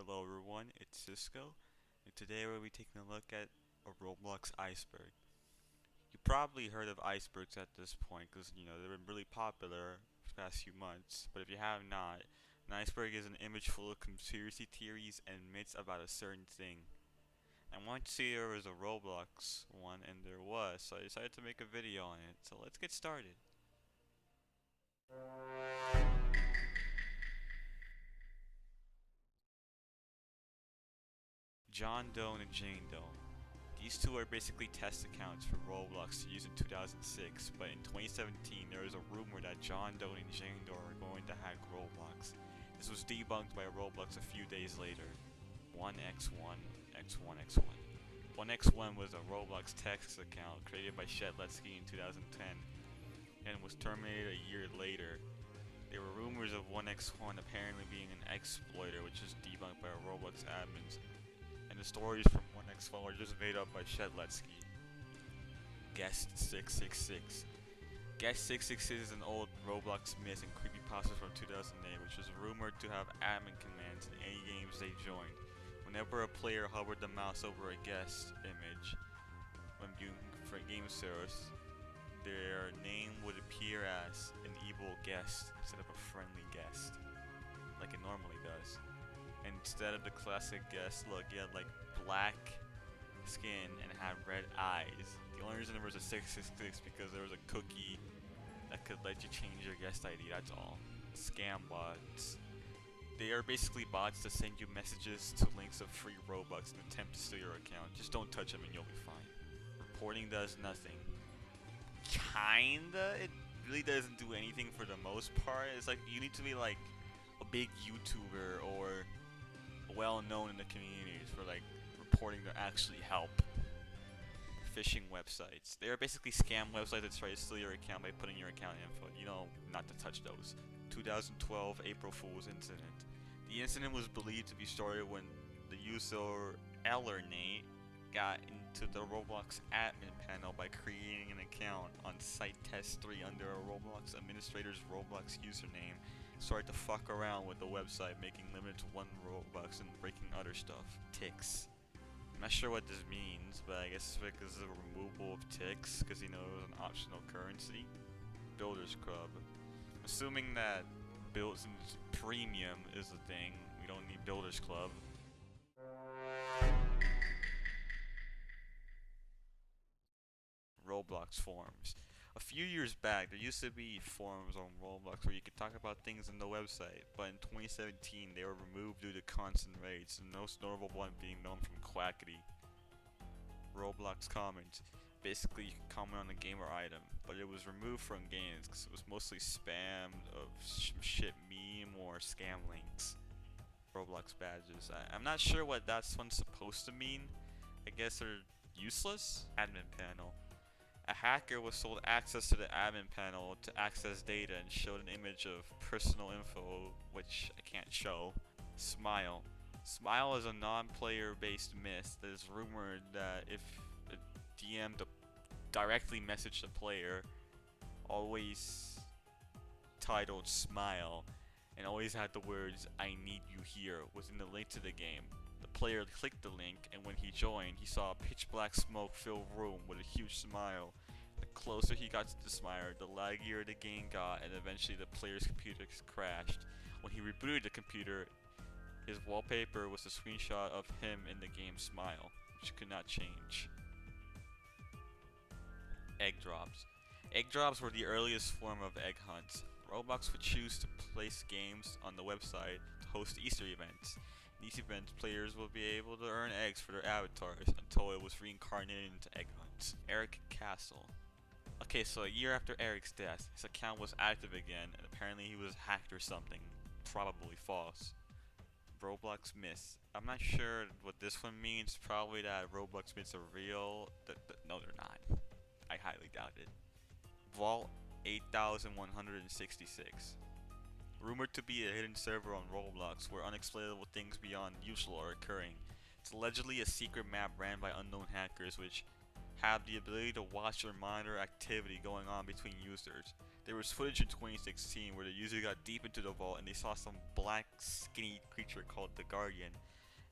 Hello everyone, it's Cisco, and today we'll be taking a look at a Roblox Iceberg. You probably heard of icebergs at this point because they've been really popular for the past few months, but if you have not, an iceberg is an image full of conspiracy theories and myths about a certain thing. I wanted to see there was a Roblox one, and there was, so I decided to make a video on it. So let's get started. John Doe and Jane Doe. These two are basically test accounts for Roblox to use in 2006, but in 2017 there was a rumor that John Doe and Jane Doe are going to hack Roblox. This was debunked by Roblox a few days later. 1x1, x1, x1. 1x1 was a Roblox text account created by Shetletsky in 2010 and was terminated a year later. There were rumors of 1x1 apparently being an exploiter, which was debunked by Roblox admins, and the stories from 1x1 were just made up by Shetletsky. Guest 666. Guest 666 is an old Roblox myth and creepypasta from 2008, which was rumored to have admin commands in any games they joined. Whenever a player hovered the mouse over a guest image when viewing for game servers, their name would appear as an evil guest instead of a friendly guest, like it normally does. And instead of the classic guest look, he had like black skin and had red eyes. The only reason there was a 666 because there was a cookie that could let you change your guest ID, that's all. Scam bots. They are basically bots that send you messages to links of free Robux and attempt to steal your account. Just don't touch them and you'll be fine. Reporting does nothing. Kinda. It really doesn't do anything for the most part. It's like you need to be like a big YouTuber or well known in the communities for like reporting to actually help. Phishing websites. They are basically scam websites that try to steal your account by putting your account info. You know not to touch those. 2012 April Fool's incident. The incident was believed to be started when the user Ellernate got into the Roblox admin panel by creating an account on Site Test 3 under a Roblox administrator's Roblox username, started to fuck around with the website, making limited to 1 Robux and breaking other stuff. Ticks. I'm not sure what this means, but I guess it's because of the removal of ticks, because it was an optional currency. Builders Club. Assuming that builds premium is the thing, we don't need Builders Club. Roblox forums. A few years back, there used to be forums on Roblox where you could talk about things in the website, but in 2017 they were removed due to constant raids, the most notable one being known from Quackity. Roblox comments. Basically, you could comment on a game or item, but it was removed from games because it was mostly spam of shit meme or scam links. Roblox badges. I'm not sure what that's one's supposed to mean. I guess they're useless? Admin panel. A hacker was sold access to the admin panel to access data and showed an image of personal info, which I can't show. Smile. Smile is a non-player based myth that is rumored that if a DM directly messaged the player, always titled Smile, and always had the words "I need you here" within the link to the game. The player clicked the link, and when he joined, he saw a pitch black smoke filled room with a huge smile. The closer he got to the smile, the laggier the game got, and eventually the player's computer crashed. When he rebooted the computer, his wallpaper was a screenshot of him in the game Smile, which could not change. Egg drops. Egg drops were the earliest form of egg hunts. Roblox would choose to place games on the website to host Easter events. In these events, players will be able to earn eggs for their avatars until it was reincarnated into egg hunts. Eric Castle. Okay, so a year after Eric's death, his account was active again, and apparently he was hacked or something. Probably false. Roblox myths. I'm not sure what this one means. Probably that Roblox myths are real. No, they're not. I highly doubt it. Vault 8166. Rumored to be a hidden server on Roblox where unexplainable things beyond usual are occurring. It's allegedly a secret map ran by unknown hackers which have the ability to watch or monitor activity going on between users. There was footage in 2016 where the user got deep into the vault and they saw some black skinny creature called the Guardian,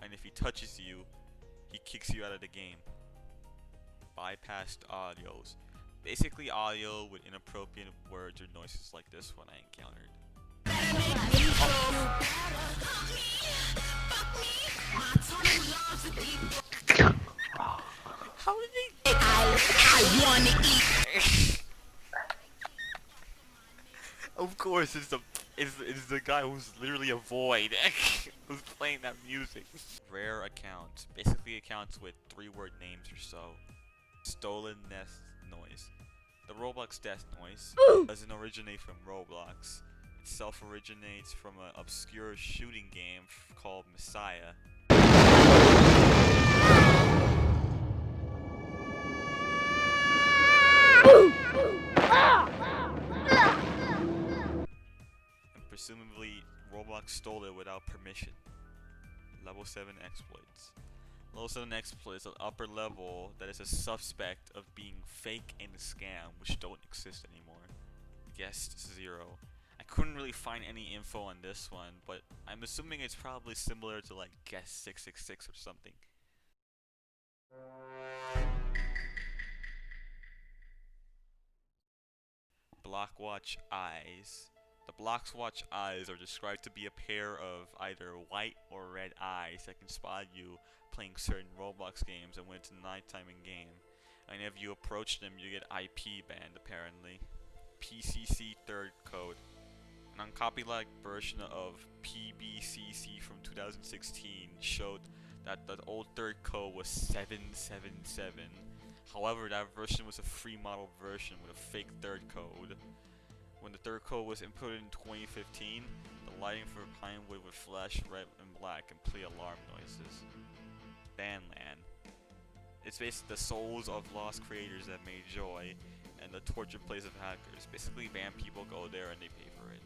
and if he touches you, he kicks you out of the game. Bypassed audios. Basically audio with inappropriate words or noises like this one I encountered. How did they? I wanna eat. Of course, it's the guy who's literally a void who's playing that music. Rare accounts, basically accounts with 3-word names or so. Stolen nest noise. The Roblox death noise doesn't originate from Roblox. It self-originates from an obscure shooting game called Messiah. And presumably, Roblox stole it without permission. Level 7 exploits. Level 7 exploits is an upper level that is a suspect of being fake and a scam, which don't exist anymore. Guest 0. I couldn't really find any info on this one, but I'm assuming it's probably similar to like Guest 666 or something. Blockwatch eyes. The Blockwatch eyes are described to be a pair of either white or red eyes that can spot you playing certain Roblox games and when it's nighttime in game. And if you approach them, you get IP banned apparently. PCC third code. An uncopyrighted version of PBCC from 2016 showed that the old third code was 777. However, that version was a free model version with a fake third code. When the third code was inputted in 2015, the lighting for Pinewood would flash red and black and play alarm noises. Banland. It's basically the souls of lost creators that made Joy and the tortured place of hackers. Basically, banned people go there and they pay for it.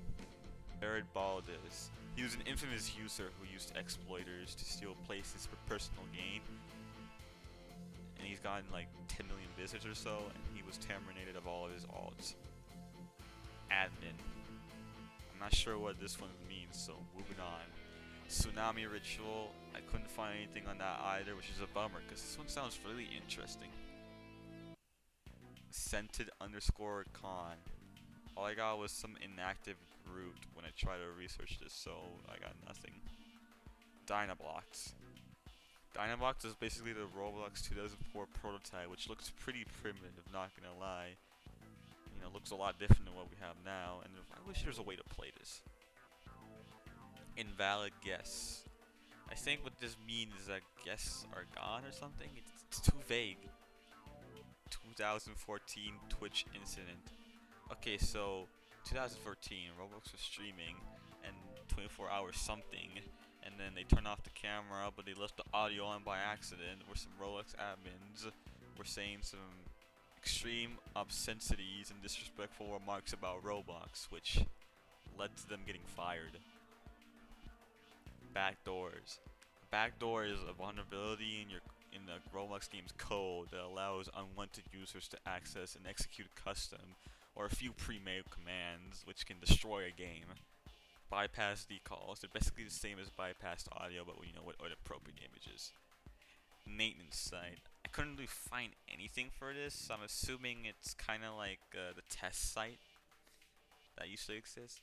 Jared Baldes. He was an infamous user who used exploiters to steal places for personal gain. And he's gotten like 10 million visits or so, and he was terminated of all of his alts. Admin. I'm not sure what this one means, so moving on. Tsunami Ritual. I couldn't find anything on that either, which is a bummer, because this one sounds really interesting. Scented _ con. All I got was some inactive root when I tried to research this, so I got nothing. Dynablocks. Dynablocks is basically the Roblox 2004 prototype, which looks pretty primitive, not gonna lie. You know, looks a lot different than what we have now, and I wish there was a way to play this. Invalid guess. I think what this means is that guests are gone or something. It's too vague. 2014 Twitch incident. Okay, so 2014, Roblox was streaming, and 24 hours something, and then they turned off the camera, but they left the audio on by accident, where some Roblox admins were saying some extreme obscenities and disrespectful remarks about Roblox, which led to them getting fired. Backdoors. Backdoor is a vulnerability in the Roblox game's code that allows unwanted users to access and execute custom or a few pre-made commands which can destroy a game. Bypass decalls. They're basically the same as bypassed audio, but you know, with appropriate images. Maintenance site. I couldn't really find anything for this, so I'm assuming it's kind of like the test site that used to exist.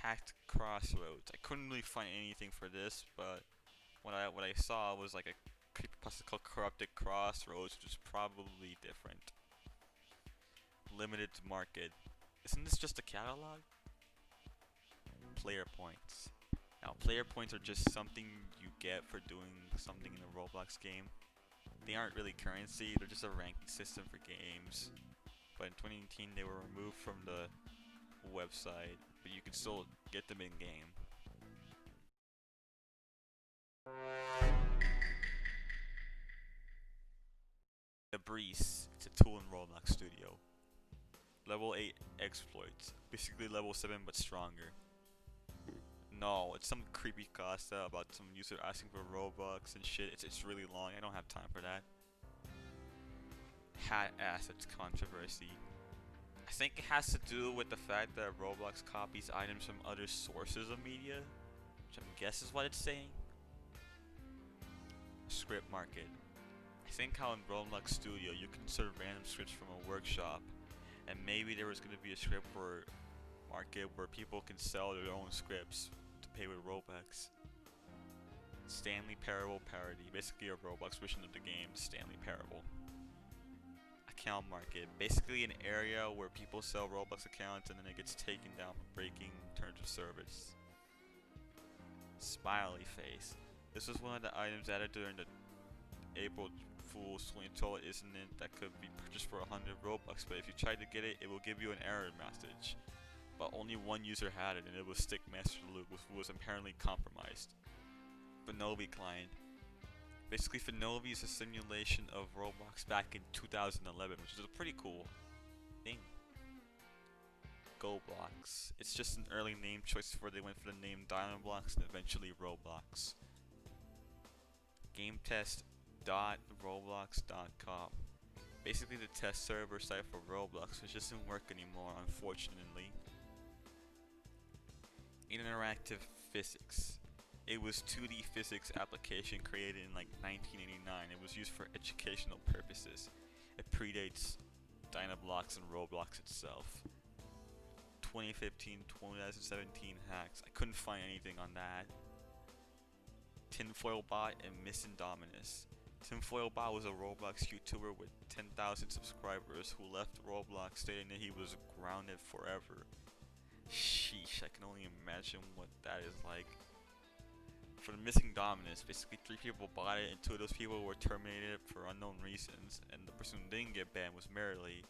Hacked Crossroads. I couldn't really find anything for this, but what I saw was like a creepypasta called Corrupted Crossroads, which is probably different. Limited market. Isn't this just a catalog? Player points. Now, player points are just something you get for doing something in a Roblox game. They aren't really currency, they're just a ranking system for games. But in 2018, they were removed from the website, but you can still get them in game. Debris. It's a tool in Roblox Studio. Level 8 exploits. Basically level 7 but stronger. No, it's some creepypasta about some user asking for Robux and shit. It's really long. I don't have time for that. hat assets controversy. I think it has to do with the fact that Roblox copies items from other sources of media, which I guess is what it's saying. Script market. I think how in Roblox Studio you can insert random scripts from a workshop, and maybe there was going to be a script for market where people can sell their own scripts to pay with Robux. Stanley Parable parody, basically a Roblox version of the game Stanley Parable. Account market, basically an area where people sell Roblox accounts and then it gets taken down for breaking terms of service. Smiley face. This was one of the items added during the April Fool's 2012, isn't it? That could be purchased for 100 Robux, but if you try to get it, it will give you an error message. But only one user had it, and it was Stick Master Luke, who was apparently compromised. Finovi client. Basically, Finovi is a simulation of Roblox back in 2011, which is a pretty cool thing. GoBlocks. It's just an early name choice before they went for the name Diamond Blocks and eventually Roblox. GameTest.roblox.com. Basically the test server site for Roblox, which doesn't work anymore, unfortunately. Interactive physics. It was 2D physics application created in like 1989. It was used for educational purposes. It predates Dynablocks and Roblox itself. 2015-2017 hacks. I couldn't find anything on that. Tinfoil Bot and Miss Indominus. Tinfoil Bot was a Roblox YouTuber with 10,000 subscribers who left Roblox stating that he was grounded forever. Sheesh, I can only imagine what that is like. For the Missing Dominus, basically 3 people bought it and 2 of those people were terminated for unknown reasons, and the person who didn't get banned was Merrily,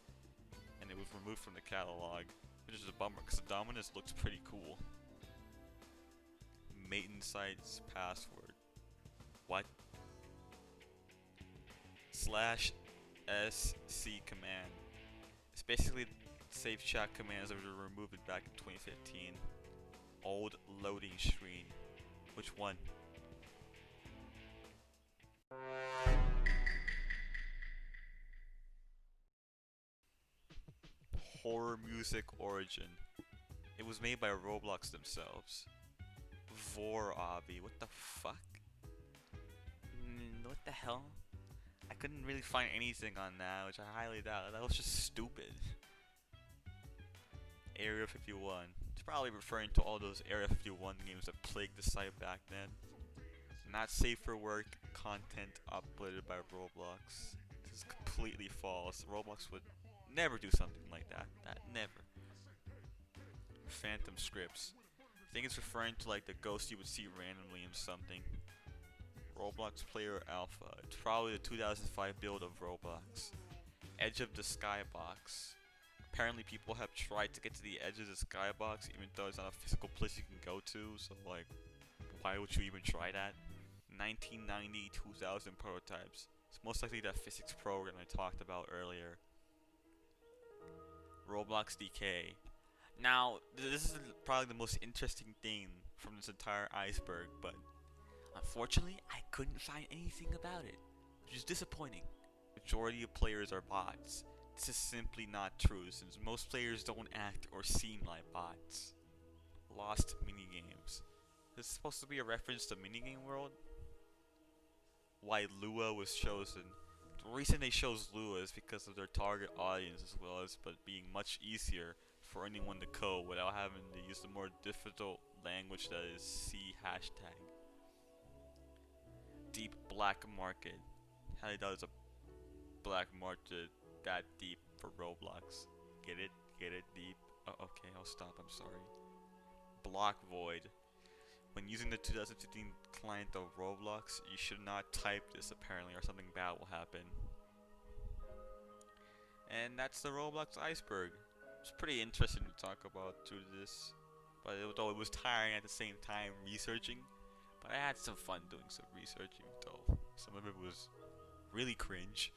and it was removed from the catalog, which is a bummer because the Dominus looks pretty cool. Maiden site's password. What? /sc command. It's basically save chat commands that were removed back in 2015. Old loading screen. Which one? Horror music origin. It was made by Roblox themselves. Voravi. What the fuck? What the hell? I couldn't really find anything on that, which I highly doubt. That was just stupid. Area 51. It's probably referring to all those Area 51 games that plagued the site back then. Not safe for work content uploaded by Roblox. This is completely false. Roblox would never do something like that. Never. Phantom scripts. I think it's referring to like the ghost you would see randomly in something. Roblox Player Alpha. It's probably the 2005 build of Roblox. Edge of the Skybox. Apparently people have tried to get to the edge of the skybox even though it's not a physical place you can go to, so like, why would you even try that? 1990-2000 prototypes. It's most likely that physics program I talked about earlier. Roblox DK. Now, this is probably the most interesting thing from this entire iceberg, but unfortunately, I couldn't find anything about it, which is disappointing. Majority of players are bots. This is simply not true, since most players don't act or seem like bots. Lost minigames. This is supposed to be a reference to Minigame World? Why Lua was chosen. The reason they chose Lua is because of their target audience, as well as but being much easier for anyone to code without having to use the more difficult language that is C#. Deep black market. How does a black market that deep for Roblox? Get it? Get it deep? Oh, okay, I'll stop. I'm sorry. Block void. When using the 2015 client of Roblox, you should not type this apparently, or something bad will happen. And that's the Roblox Iceberg. It's pretty interesting to talk about through this, but though it was tiring at the same time researching. But I had some fun doing some researching, though some of it was really cringe.